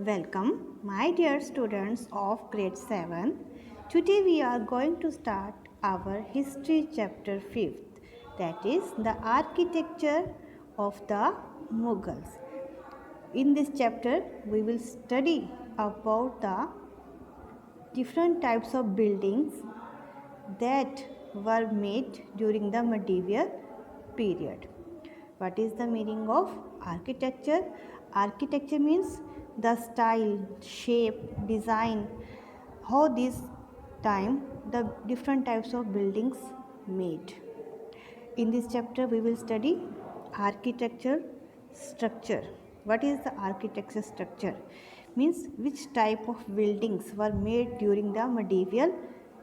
Welcome, my dear students of grade 7. Today we are going to start our history chapter 5th, that is the architecture of the Mughals. In this chapter, we will study about the different types of buildings that were made during the medieval period. What is the meaning of architecture? Architecture means the style, shape, design, how this time the different types of buildings made. In this chapter we will study architecture structure. What is the architecture structure? Means which type of buildings were made during the medieval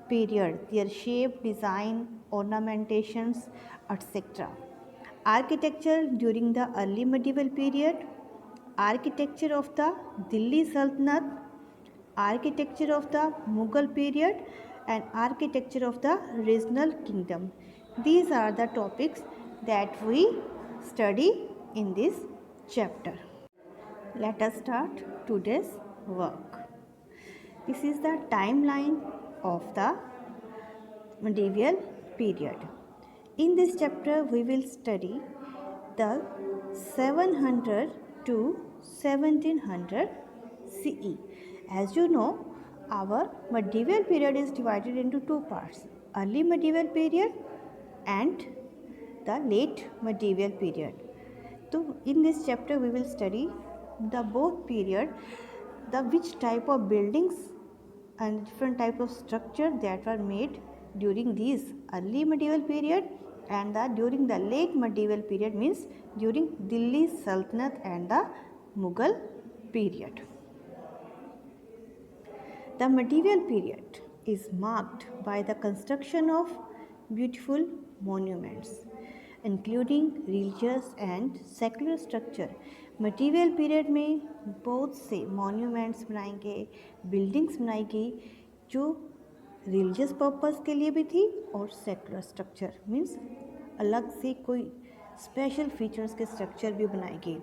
period, their shape, design, ornamentations, etc. Architecture during the early medieval period, architecture of the Delhi Sultanate, architecture of the Mughal period, and architecture of the regional kingdom. These are the topics that we study in this chapter. Let us start today's work. This is the timeline of the medieval period. In this chapter, we will study the 700 to 1700 CE. As you know, our medieval period is divided into two parts, early medieval period and the late medieval period. So in this chapter we will study the both period, the which type of buildings and different type of structure that were made during this early medieval period and during the late medieval period, means during Delhi Sultanate and the Mughal period. The medieval period is marked by the construction of beautiful monuments, including religious and secular structure. medieval period में बहुत से monuments बनाए गए, buildings बनाई गई जो religious purpose के लिए भी थी और सेकुलर स्ट्रक्चर मीन्स अलग से कोई स्पेशल फीचर्स के स्ट्रक्चर भी बनाए गए.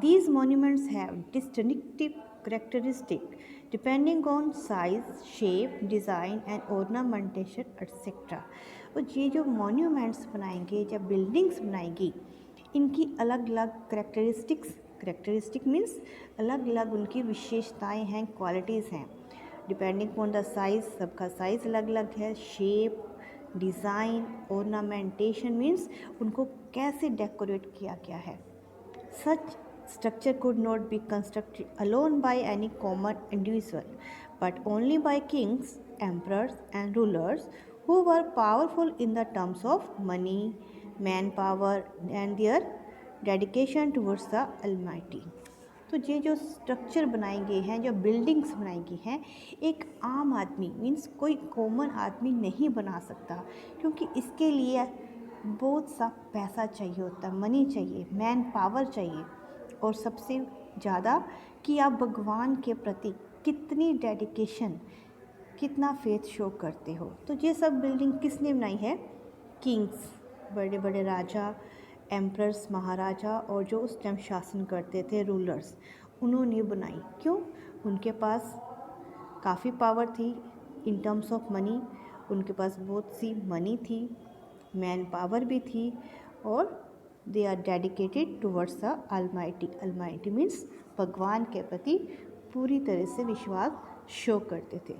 These monuments have distinctive characteristics depending on size, shape, design and ornamentation etc. और ये जो monuments बनाएंगे या buildings बनाएगी इनकी अलग अलग characteristic means अलग अलग उनकी विशेषताएं हैं, qualities हैं. Depending on the size, सबका size अलग अलग है, shape, design, ornamentation means उनको कैसे decorate किया गया है. Such structure could not be constructed alone by any common individual, but only by kings, emperors, and rulers who were powerful in the terms of money, manpower, and their dedication towards the Almighty. तो ये जो structure बनाए गए हैं, जो buildings बनाई गई हैं, एक आम आदमी मीन्स कोई कॉमन आदमी नहीं बना सकता, क्योंकि इसके लिए बहुत सा पैसा चाहिए होता है, मनी चाहिए, मैन पावर चाहिए, और सबसे ज़्यादा कि आप भगवान के प्रति कितनी डेडिकेशन, कितना फेथ शो करते हो. तो ये सब बिल्डिंग किसने बनाई है? किंग्स, बड़े बड़े राजा, एम्परर्स, महाराजा, और जो उस टाइम शासन करते थे रूलर्स, उन्होंने बनाई. क्यों? उनके पास काफ़ी पावर थी इन टर्म्स ऑफ मनी, उनके पास बहुत सी मनी थी, मैन पावर भी थी, और they are dedicated towards the Almighty. Almighty means भगवान के प्रति पूरी तरह से विश्वास शो करते थे.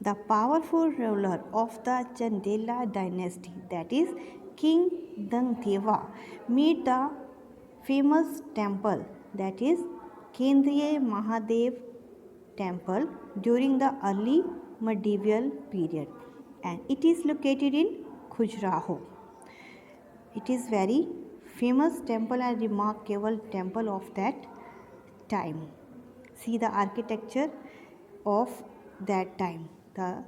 The powerful ruler of the Chandela dynasty, that is king Dhangadeva, made the famous temple, that is Kandariya Mahadeva temple, during the early medieval period, and it is located in Khajuraho. It is very famous temple and remarkable temple of that time. See the architecture of that time, the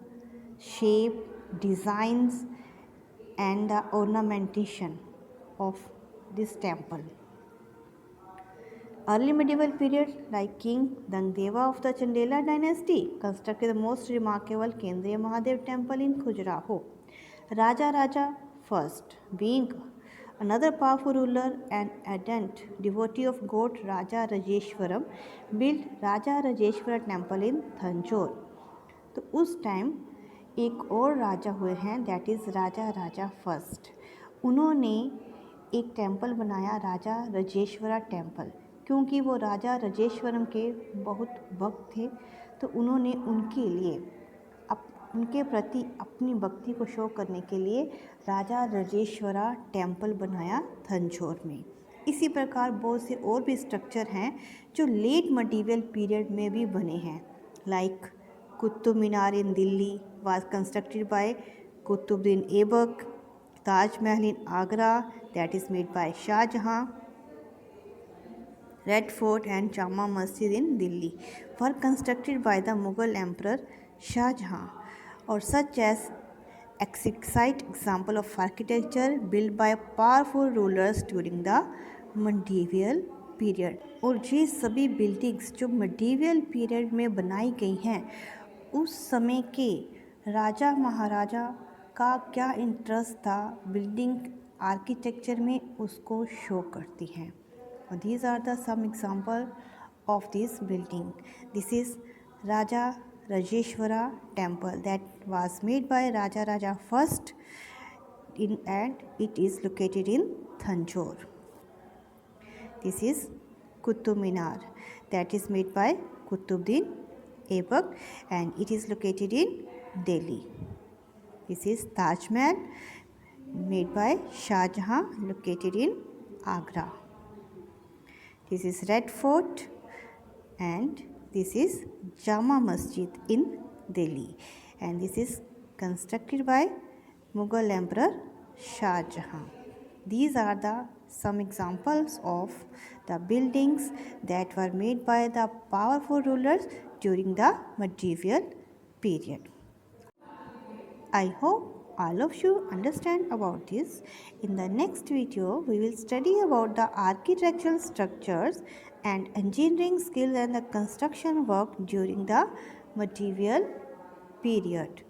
shape, designs and the ornamentation of this temple. Early medieval period, like King Dangdeva of the Chandela dynasty, constructed the most remarkable Kendriya Mahadev temple in Khajuraho. Raja Raja first, being Another powerful ruler and ardent devotee of god Raja Rajeshwaram built Raja Rajeshwara temple in Thanjore. तो उस time एक और राजा हुए हैं, that is Raja Raja first. उन्होंने एक temple बनाया राजा Rajeshwara temple, क्योंकि वो राजा राजेश्वरम के बहुत भक्त थे. तो उन्होंने उनके लिए उनके प्रति अपनी भक्ति को शो करने के लिए राजा राजेश्वरा टेम्पल बनाया थंजौर में. इसी प्रकार बहुत से और भी स्ट्रक्चर हैं जो लेट मटीरियल पीरियड में भी बने हैं, like Qutub Minar in Delhi was constructed by Qutbuddin Aibak. Taj Mahal in Agra, that is made by Shah Jahan. Red Fort and Jama Masjid in Delhi were constructed by the Mughal Emperor Shah Jahan, or such as exquisite example of architecture built by powerful rulers during the medieval period. और ये सभी buildings जो medieval period में बनाई गई हैं, उस समय के राजा महाराजा का क्या इंटरेस्ट था बिल्डिंग आर्किटेक्चर में, उसको शो करती हैं. These are the some example of this building. This is Raja Rajeshwara temple that was made by Raja Raja first and it is located in Thanjore. This is Qutub Minar that is made by Qutbuddin Aibak and it is located in Delhi. This is Taj Mahal made by Shah Jahan located in Agra. This is Red Fort and this is Jama Masjid in Delhi, and this is constructed by Mughal Emperor Shah Jahan. These are the some examples of the buildings that were made by the powerful rulers during the medieval period. I hope all of you understand about this. In the next video, we will study about the architectural structures and engineering skills and the construction work during the medieval period.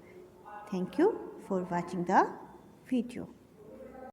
Thank you for watching the video.